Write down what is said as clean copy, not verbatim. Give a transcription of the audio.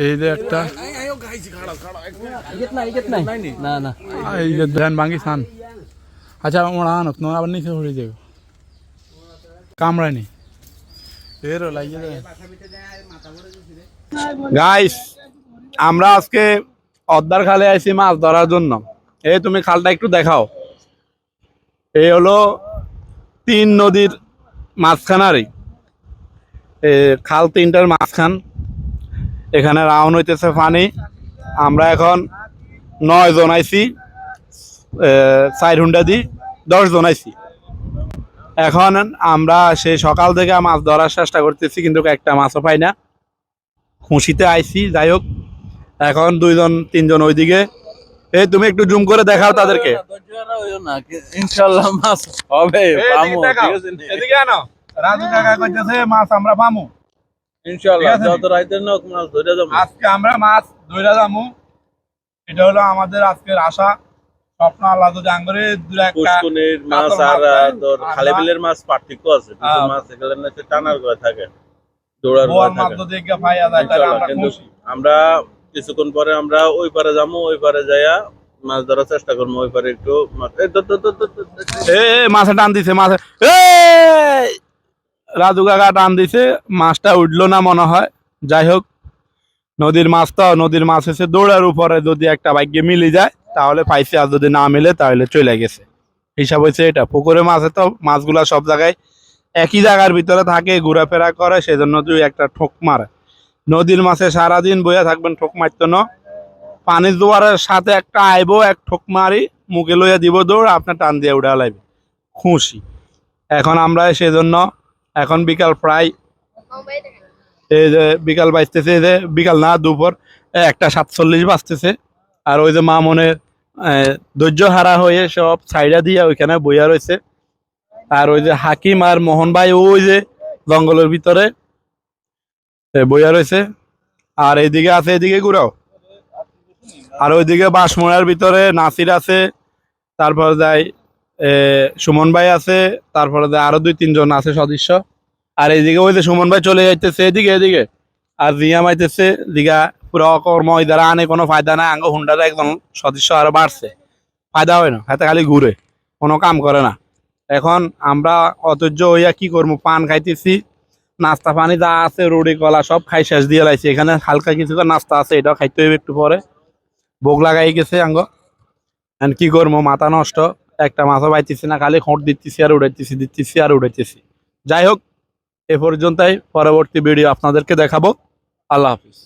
এই যে একটা এই যে ধ্যান ভাঙি খান। আচ্ছা ওরা আনক না আবার নিচে পড়ে যাবে কামড়ায়নি এরও লাগিয়ে দেবে। গাইস আমরা আজকে অদ্দার খালে আইছি মাছ ধরার জন্য। এই তুমি খালটা একটু দেখাও। এই হলো তিন নদীর মাঝখানারই খাল, তিনটার মাঝখান। এখানে রাউন্ড হইতেছে পানি। আমরা এখন 9 জন আইছি, 4 হুন্ডা দি 10 জন আইছি। এখন আমরা সেই সকাল থেকে মাছ ধরার চেষ্টা করতেছি, কিন্তু একটা মাছও পাই না। খুশিতে আইছি, যাই হোক। এখন 2 জন 3 জন ওইদিকে। এই তুমি একটু জুম করে দেখাও তাদেরকে। ইনশাআল্লাহ মাছ হবে, এদিকে আনো। রাজু কাকা কইতেছে মাছ আমরা পামু ইনশাআল্লাহ। যত রাইতের নক মাছ ধরে যাবো। আজকে আমরা মাছ ধরে যাবো, এটা হলো আমাদের আজকের আশা স্বপ্ন। আল্লাহ যদি আঙ্গরে পুষ্কুনির মাছ আর তোর খালে বিলের মাছ পার্থক্য আছে। কিছু মাছ এগুলো না টানার করে থাকে, দৌড়ার করে থাকে। কিন্তু আমরা কিছুক্ষণ পরে আমরা ওই পারে যাবো, ওই পারে যাইয়া মাছ ধরার চেষ্টা করবো। ওই পারে একটু মাছে টান দিছে, মাছে রাজু কাকা টান দিছে, মাছটা উঠলো না মনে হয়। যাই হোক, নদীর মাছ তো নদীর মাছ হচ্ছে দৌড়ার উপরে, যদি একটা ভাগ্যে মিলে যায় তাহলে পাইছে, আর যদি না মিলে তাহলে চলে গেছে। হিসাব হয়েছে এটা। পুকুরে মাছে তো মাছগুলা সব জায়গায় একই জায়গার ভিতরে থাকে, ঘোরাফেরা করে, সেজন্য তুই একটা ঠোক মারে। নদীর মাছে সারাদিন বইয়া থাকবেন, ঠোক মারতো না। পানির জোয়ারের সাথে একটা আইবো, এক ঠোক মারি মুখে লইয়া দিব দৌড়, আপনার টান দিয়ে উঠা লাইবে খুশি। এখন আমরা সেজন্য এখন বিকাল প্রায় এই যে বিকাল বাজতেছে, যে বিকাল না দুপুর 1:47 বাজতেছে। আর ওই যে মামনের ধৈর্য হারা হয়ে সব ছাইড়া দিয়া ওইখানে বইয়া রয়েছে। আর ওই যে হাকিম আর মোহন ভাই ওই যে জঙ্গলের ভিতরে বইয়া রয়েছে। আর এইদিকে আছে, এদিকে ঘুরাও। আর ওইদিকে বাঁশমোড়ার ভিতরে নাসির আছে, তারপরে যায় সুমন ভাই আছে, তারপরে যায় আরো 2-3 জন আছে সদস্য। আর এইদিকে ওই যে সুমন ভাই চলে যাইতেছে এদিকে এদিকে, আর জিয়া মাইতেছে দিঘা পুরো কর্ম দ্বারা আনে কোনো ফায়দা নাই। আঙ্গ হুন্ডার একজন সদস্য আরো বাড়ছে, ফায়দা হয় না, হাতে খালি ঘুরে, কোনো কাম করে না। এখন আমরা অধৈর্য হইয়া কি করবো, পান খাইতেছি, নাস্তা পানি যা আছে রুটি কলা সব খাই শেষ দিয়ে লাইছি। এখানে হালকা কিছু নাস্তা আছে, এটাও খাইতে হইবে একটু পরে। ভোগ লাগাই গেছে আঙ্গ, কি করবো, মাথা নষ্ট। একটা মাছও পাইতেছি না, খালি খোঁট দিতেছি আর উড়াইতেছি, দিতেছি আর উড়াইতেছি। যাই হোক, এ পর্যন্তই। পরবর্তী ভিডিও আপনাদেরকে দেখাবো। আল্লাহ হাফিজ।